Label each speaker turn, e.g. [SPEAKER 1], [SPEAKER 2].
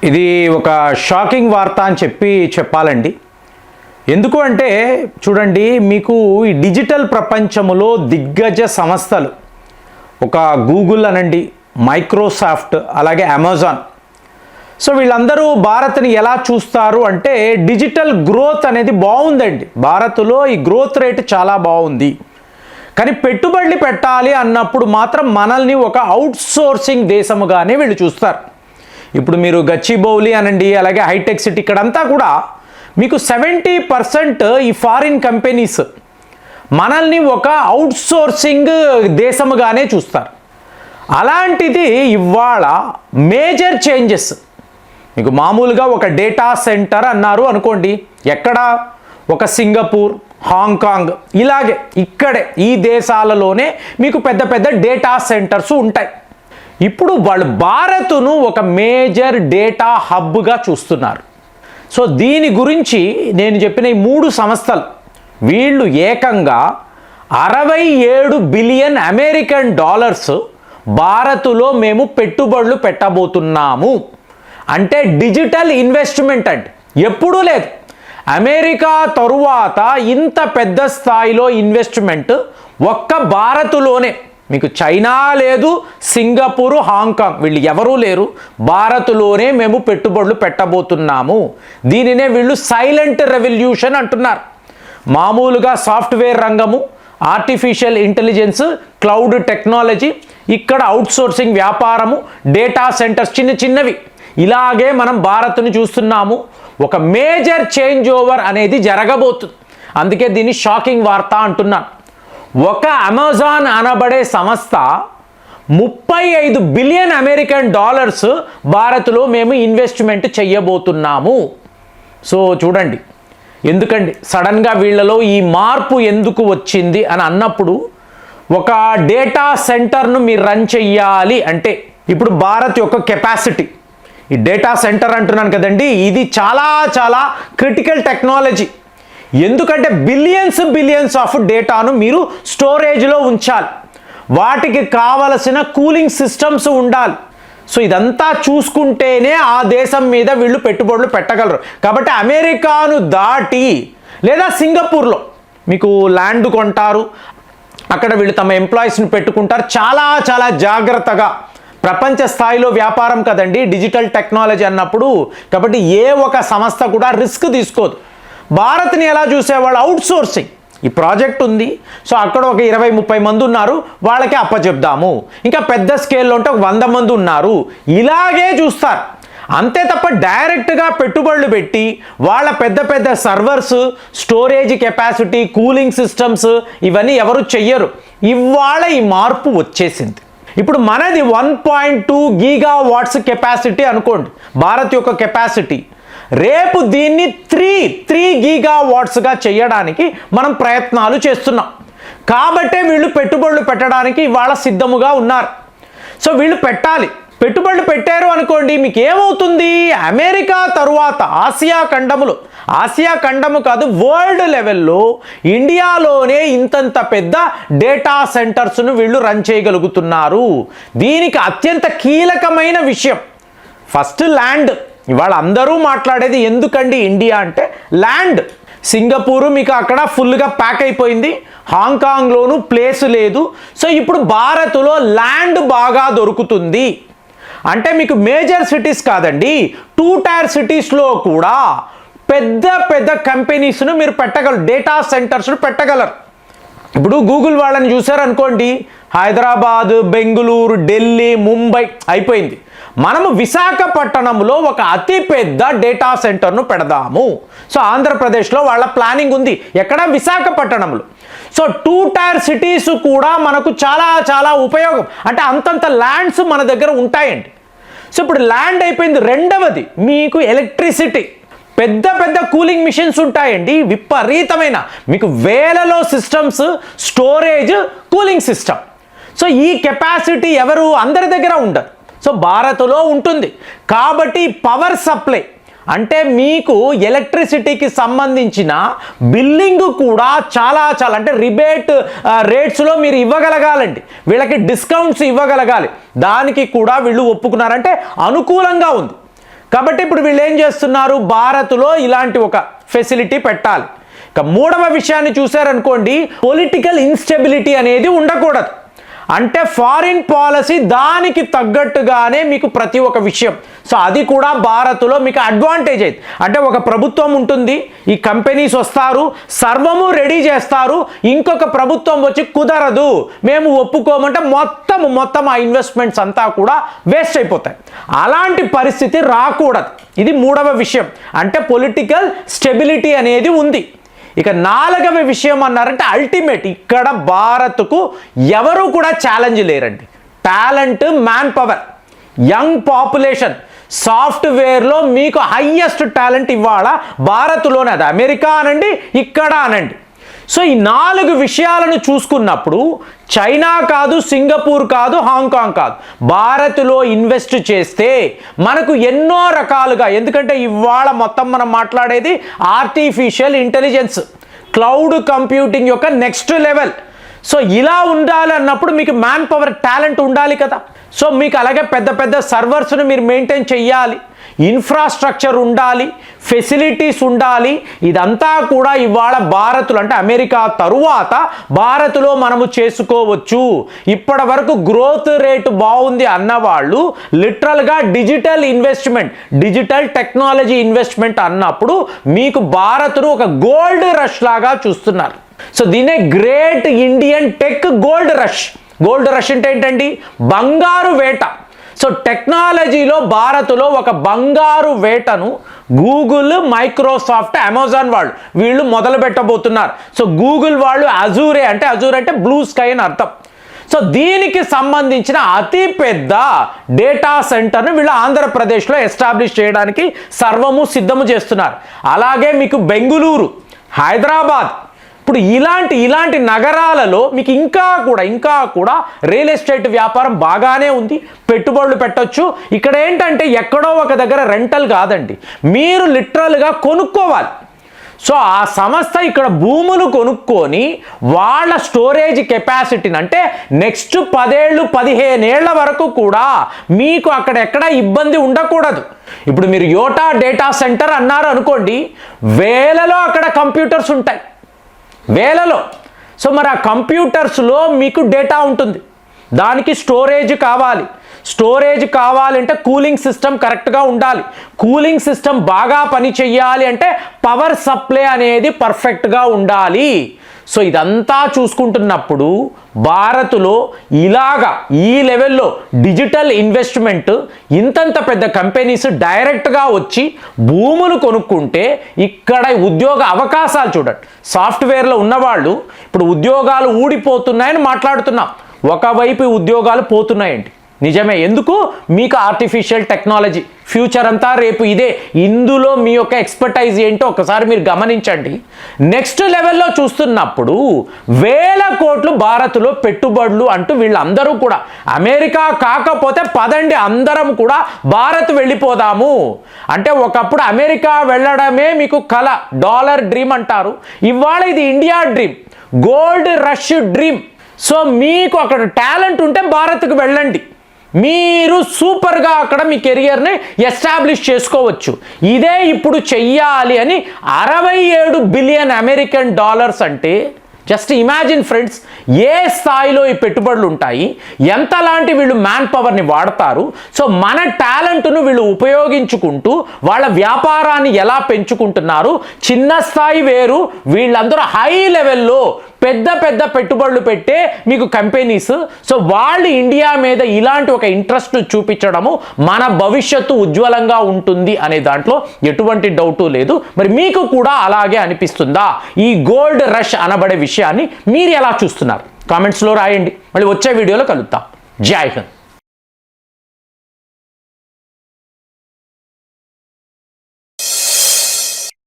[SPEAKER 1] ఇది ఒక షాకింగ్ వార్త అని చెప్పాలండి. ఎందుకు అంటే చూడండి, మీకు ఈ డిజిటల్ ప్రపంచంలో దిగ్గజ సంస్థలు ఒక గూగుల్ అనండి, మైక్రోసాఫ్ట్, అలాగే అమెజాన్. సో వీళ్ళందరూ భారత్ని ఎలా చూస్తారు అంటే డిజిటల్ గ్రోత్ అనేది బాగుందండి. భారత్లో ఈ గ్రోత్ రేట్ చాలా బాగుంది. కానీ పెట్టుబడులు పెట్టాలి అన్నప్పుడు మాత్రం మనల్ని ఒక అవుట్సోర్సింగ్ దేశముగానే వీళ్ళు చూస్తారు. ఇప్పుడు మీరు గచ్చిబౌలి అనండి, అలాగే హైటెక్ సిటీ, ఇక్కడంతా కూడా మీకు 70% ఈ ఫారిన్ కంపెనీస్ మనల్ని ఒక అవుట్సోర్సింగ్ దేశముగానే చూస్తారు. అలాంటిది ఇవాళ మేజర్ చేంజెస్. మీకు మామూలుగా ఒక డేటా సెంటర్ అన్నారు అనుకోండి, ఎక్కడ? ఒక సింగపూర్, హాంకాంగ్, ఇలాగే ఇక్కడే ఈ దేశాలలోనే మీకు పెద్ద పెద్ద డేటా సెంటర్స్ ఉంటాయి. ఇప్పుడు వాళ్ళు భారత్ను ఒక మేజర్ డేటా హబ్గా చూస్తున్నారు. సో దీని గురించి నేను చెప్పిన ఈ 3 సంస్థలు వీళ్ళు ఏకంగా 67 బిలియన్ అమెరికన్ డాలర్స్ భారత్లో మేము పెట్టుబడులు పెట్టబోతున్నాము అంటే డిజిటల్ ఇన్వెస్ట్మెంట్ అంటే ఎప్పుడూ లేదు. అమెరికా తరువాత ఇంత పెద్ద స్థాయిలో ఇన్వెస్ట్మెంట్ ఒక్క భారత్లోనే. మీకు చైనా లేదు, సింగపూరు, హాంకాంగ్ వీళ్ళు ఎవరూ లేరు. భారత్లోనే మేము పెట్టుబడులు పెట్టబోతున్నాము. దీనినే వీళ్ళు సైలెంట్ రెవల్యూషన్ అంటున్నారు. మామూలుగా సాఫ్ట్వేర్ రంగము, ఆర్టిఫిషియల్ ఇంటెలిజెన్స్, క్లౌడ్ టెక్నాలజీ, ఇక్కడ అవుట్సోర్సింగ్ వ్యాపారము, డేటా సెంటర్స్ చిన్న చిన్నవి, ఇలాగే మనం భారత్ను చూస్తున్నాము. ఒక మేజర్ చేంజ్ ఓవర్ అనేది జరగబోతుంది. అందుకే దీన్ని షాకింగ్ వార్త అంటున్నాను. ఒక అమెజాన్ అనబడే సంస్థ 35 బిలియన్ అమెరికన్ డాలర్స్ భారత్లో మేము ఇన్వెస్ట్మెంట్ చెయ్యబోతున్నాము. సో చూడండి, ఎందుకండి సడన్గా వీళ్ళలో ఈ మార్పు ఎందుకు వచ్చింది అని అన్నప్పుడు, ఒక డేటా సెంటర్ను మీరు రన్ చెయ్యాలి అంటే ఇప్పుడు భారత్ యొక్క కెపాసిటీ, ఈ డేటా సెంటర్ అంటున్నాను కదండి, ఇది చాలా చాలా క్రిటికల్ టెక్నాలజీ. ఎందుకంటే బిలియన్స్ ఆఫ్ డేటాను మీరు స్టోరేజ్లో ఉంచాలి, వాటికి కావలసిన కూలింగ్ సిస్టమ్స్ ఉండాలి. సో ఇదంతా చూసుకుంటేనే ఆ దేశం మీద వీళ్ళు పెట్టుబడులు పెట్టగలరు. కాబట్టి అమెరికాను దాటి లేదా సింగపూర్లో మీకు ల్యాండ్ కొంటారు, అక్కడ వీళ్ళు తమ ఎంప్లాయీస్ని పెట్టుకుంటారు. చాలా చాలా జాగ్రత్తగా, ప్రపంచ స్థాయిలో వ్యాపారం కదండి డిజిటల్ టెక్నాలజీ అన్నప్పుడు. కాబట్టి ఏ ఒక సంస్థ కూడా రిస్క్ తీసుకోదు. భారత్ని ఎలా చూసేవాళ్ళు? అవుట్సోర్సింగ్. ఈ ప్రాజెక్ట్ ఉంది, సో అక్కడ ఒక 20-30 మంది ఉన్నారు, వాళ్ళకి అప్పచెప్దాము. ఇంకా పెద్ద స్కేల్లో ఉంటే ఒక 100 మంది ఉన్నారు, ఇలాగే చూస్తారు. అంతే తప్ప డైరెక్ట్గా పెట్టుబడులు పెట్టి వాళ్ళ పెద్ద పెద్ద servers, storage capacity, cooling systems ఇవన్నీ ఎవరు చెయ్యరు. ఇవాళ ఈ మార్పు వచ్చేసింది. ఇప్పుడు మనది 1.2 గీగావాట్స్ కెపాసిటీ అనుకోండి భారత్ యొక్క కెపాసిటీ. రేపు దీన్ని 3 గీగావాట్స్గా చేయడానికి మనం ప్రయత్నాలు చేస్తున్నాం. కాబట్టే వీళ్ళు పెట్టుబడులు పెట్టడానికి ఇవాళ సిద్ధముగా ఉన్నారు. సో వీళ్ళు పెట్టాలి. పెట్టుబడులు పెట్టారు అనుకోండి, మీకు ఏమవుతుంది? అమెరికా తరువాత ఆసియా ఖండము కాదు, వరల్డ్ లెవెల్లో ఇండియాలోనే ఇంతంత పెద్ద డేటా సెంటర్స్ను వీళ్ళు రన్ చేయగలుగుతున్నారు. దీనికి అత్యంత కీలకమైన విషయం ఫస్ట్ ల్యాండ్. ఇవాళ అందరూ మాట్లాడేది ఎందుకండి ఇండియా అంటే ల్యాండ్. సింగపూరు మీకు అక్కడ ఫుల్గా ప్యాక్ అయిపోయింది, హాంకాంగ్లోనూ ప్లేస్ లేదు. సో ఇప్పుడు భారత్లో ల్యాండ్ బాగా దొరుకుతుంది. అంటే మీకు మేజర్ సిటీస్ కాదండి, 2 టైర్ సిటీస్లో కూడా పెద్ద పెద్ద కంపెనీస్ను మీరు పెట్టగలరు, డేటా సెంటర్స్ను పెట్టగలరు. ఇప్పుడు గూగుల్ వాళ్ళని చూసారనుకోండి, హైదరాబాద్, బెంగళూరు, ఢిల్లీ, ముంబై అయిపోయింది. మనము విశాఖపట్నంలో ఒక అతిపెద్ద డేటా సెంటర్ను పెడదాము. సో ఆంధ్రప్రదేశ్లో వాళ్ళ ప్లానింగ్ ఉంది, ఎక్కడ? విశాఖపట్నంలో. సో 2 టైర్ సిటీస్ కూడా మనకు చాలా చాలా ఉపయోగం. అంటే అంతంత ల్యాండ్స్ మన దగ్గర ఉంటాయండి. సో ఇప్పుడు ల్యాండ్ అయిపోయింది. రెండవది మీకు ఎలక్ట్రిసిటీ. పెద్ద పెద్ద కూలింగ్ మిషన్స్ ఉంటాయండి, విపరీతమైన, మీకు వేలలో systems, storage, cooling system. So ఈ కెపాసిటీ ఎవరు అందరి దగ్గర ఉండదు. సో భారత్లో ఉంటుంది. కాబట్టి పవర్ సప్లై అంటే మీకు ఎలక్ట్రిసిటీకి సంబంధించిన బిల్లింగ్ కూడా చాలా చాలా అంటే రిబేట్ రేట్స్లో మీరు ఇవ్వగలగాలండి, వీళ్ళకి డిస్కౌంట్స్ ఇవ్వగలగాలి. దానికి కూడా వీళ్ళు ఒప్పుకున్నారంటే అనుకూలంగా ఉంది. కాబట్టి ఇప్పుడు వీళ్ళు ఏం చేస్తున్నారు, భారత్లో ఇలాంటి ఒక ఫెసిలిటీ పెట్టాలి. ఇక మూడవ విషయాన్ని చూశారనుకోండి, పొలిటికల్ ఇన్స్టెబిలిటీ అనేది ఉండకూడదు. అంటే ఫారిన్ పాలసీ దానికి తగ్గట్టుగానే మీకు ప్రతి ఒక్క విషయం. సో అది కూడా భారత్లో మీకు అడ్వాంటేజ్ అయితే, అంటే ఒక ప్రభుత్వం ఉంటుంది, ఈ కంపెనీస్ వస్తారు, సర్వము రెడీ చేస్తారు, ఇంకొక ప్రభుత్వం వచ్చి కుదరదు మేము ఒప్పుకోమంటే మొత్తం ఆ ఇన్వెస్ట్మెంట్స్ అంతా కూడా వేస్ట్ అయిపోతాయి. అలాంటి పరిస్థితి రాకూడదు. ఇది మూడవ విషయం, అంటే పొలిటికల్ స్టెబిలిటీ అనేది ఉంది. ఇక నాలుగవ విషయం అన్నారంటే అల్టిమేట్, ఇక్కడ భారత్కు ఎవరు కూడా ఛాలెంజ్ లేరండి. Talent, man power, young population, సాఫ్ట్వేర్లో మీకు హైయెస్ట్ టాలెంట్ ఇవాళ భారత్లోనే, అది అమెరికా అనండి, ఇక్కడ అనండి. సో ఈ 4 విషయాలను చూసుకున్నప్పుడు చైనా కాదు, సింగపూర్ కాదు, హాంకాంగ్ కాదు, భారత్లో ఇన్వెస్ట్ చేస్తే మనకు ఎన్నో రకాలుగా, ఎందుకంటే ఇవాళ మొత్తం మనం మాట్లాడేది ఆర్టిఫిషియల్ ఇంటెలిజెన్స్, క్లౌడ్ కంప్యూటింగ్ యొక్క నెక్స్ట్ లెవెల్. సో ఇలా ఉండాలి అన్నప్పుడు మీకు మ్యాన్ పవర్, టాలెంట్ ఉండాలి కదా. సో మీకు అలాగే పెద్ద పెద్ద సర్వర్స్ను మీరు మెయింటైన్ చేయాలి, ఇన్ఫ్రాస్ట్రక్చర్ ఉండాలి, ఫెసిలిటీస్ ఉండాలి. ఇదంతా కూడా ఇవాళ భారత్లో, అంటే అమెరికా తరువాత భారత్లో మనము చేసుకోవచ్చు. ఇప్పటి వరకు గ్రోత్ రేటు బాగుంది అన్నవాళ్ళు లిటరల్గా digital investment, digital technology investment అన్నప్పుడు మీకు భారత్ను ఒక గోల్డ్ రష్ లాగా చూస్తున్నారు. సో దీనే great Indian tech gold rush. Gold rush అంటే ఏంటండి, బంగారు వేట. సో టెక్నాలజీలో భారత్లో ఒక బంగారు వేటను గూగుల్, మైక్రోసాఫ్ట్, అమెజాన్ వాళ్ళు వీళ్ళు మొదలు పెట్టబోతున్నారు. సో గూగుల్ వాళ్ళు అజూరే, అంటే అజూర్ అంటే బ్లూ స్కై అని అర్థం. సో దీనికి సంబంధించిన అతిపెద్ద డేటా సెంటర్ను వీళ్ళు ఆంధ్రప్రదేశ్లో ఎస్టాబ్లిష్ చేయడానికి సర్వము సిద్ధము చేస్తున్నారు. అలాగే మీకు బెంగుళూరు, హైదరాబాద్, ఇప్పుడు ఇలాంటి నగరాలలో మీకు ఇంకా కూడా రియల్ ఎస్టేట్ వ్యాపారం బాగానే ఉంది, పెట్టుబడులు పెట్టొచ్చు. ఇక్కడ ఏంటంటే ఎక్కడో ఒక దగ్గర రెంటల్ కాదండి, మీరు లిటరల్గా కొనుక్కోవాలి. సో ఆ సంస్థ ఇక్కడ భూములు కొనుక్కొని వాళ్ళ స్టోరేజ్ కెపాసిటీని, అంటే నెక్స్ట్ 10 ఏళ్ళు 15 ఏళ్ల వరకు కూడా మీకు అక్కడెక్కడ ఇబ్బంది ఉండకూడదు. ఇప్పుడు మీరు యోటా డేటా సెంటర్ అన్నారు అనుకోండి, వేలలో అక్కడ కంప్యూటర్స్ ఉంటాయి, వేలలో. సో మరి ఆ కంప్యూటర్స్లో మీకు డేటా ఉంటుంది, దానికి స్టోరేజ్ కావాలంటే కూలింగ్ సిస్టమ్ కరెక్ట్గా ఉండాలి. కూలింగ్ సిస్టమ్ బాగా పని చెయ్యాలి అంటే పవర్ సప్లై అనేది పర్ఫెక్ట్గా ఉండాలి. సో ఇదంతా చూసుకుంటున్నప్పుడు భారత్లో ఇలాగా ఈ లెవెల్లో డిజిటల్ ఇన్వెస్ట్మెంట్, ఇంతంత పెద్ద కంపెనీస్ డైరెక్ట్గా వచ్చి భూములు కొనుక్కుంటే ఇక్కడ ఉద్యోగ అవకాశాలు చూడండి. సాఫ్ట్వేర్లో ఉన్నవాళ్ళు ఇప్పుడు ఉద్యోగాలు ఊడిపోతున్నాయని మాట్లాడుతున్నాం, ఒకవైపు ఉద్యోగాలు పోతున్నాయండి. నిజమే, ఎందుకు? మీకు ఆర్టిఫిషియల్ టెక్నాలజీ ఫ్యూచర్ అంతా రేపు ఇదే. ఇందులో మీ యొక్క ఎక్స్పర్టైజ్ ఏంటో ఒకసారి మీరు గమనించండి. నెక్స్ట్ లెవెల్లో చూస్తున్నప్పుడు 1000 కోట్లు భారత్లో పెట్టుబడులు అంటూ వీళ్ళందరూ కూడా, అమెరికా కాకపోతే పదండి అందరం కూడా భారత్ వెళ్ళిపోదాము అంటే, ఒకప్పుడు అమెరికా వెళ్ళడమే మీకు కళ, డాలర్ డ్రీమ్ అంటారు. ఇవాళ ఇది India dream, gold rush dream. So మీకు అక్కడ టాలెంట్ ఉంటే భారత్కు వెళ్ళండి, మీరు సూపర్గా అక్కడ మీ కెరియర్ని ఎస్టాబ్లిష్ చేసుకోవచ్చు. ఇదే ఇప్పుడు చెయ్యాలి అని 67 బిలియన్ అమెరికన్ డాలర్స్ అంటే జస్ట్ ఇమాజిన్ ఫ్రెండ్స్, ఏ స్థాయిలో ఈ పెట్టుబడులు ఉంటాయి, ఎంతలాంటి వీళ్ళు మ్యాన్ పవర్ని వాడతారు. సో మన టాలెంట్ను వీళ్ళు ఉపయోగించుకుంటూ వాళ్ళ వ్యాపారాన్ని ఎలా పెంచుకుంటున్నారు. చిన్న స్థాయి వేరు, వీళ్ళందరూ హై లెవెల్లో పెద్ద పెట్టుబడులు పెట్టే మీకు కంపెనీస్. సో వాళ్ళు ఇండియా మీద ఇలాంటి ఒక ఇంట్రెస్ట్ చూపించడము మన భవిష్యత్తు ఉజ్వలంగా ఉంటుంది అనే దాంట్లో ఎటువంటి డౌటు లేదు. మరి మీకు కూడా అలాగే అనిపిస్తుందా? ఈ గోల్డ్ రష్ అనబడే విషయాన్ని మీరు ఎలా చూస్తున్నారు? కామెంట్స్లో రాయండి. మళ్ళీ వచ్చే వీడియోలో కలుద్దాం. జై హింద్.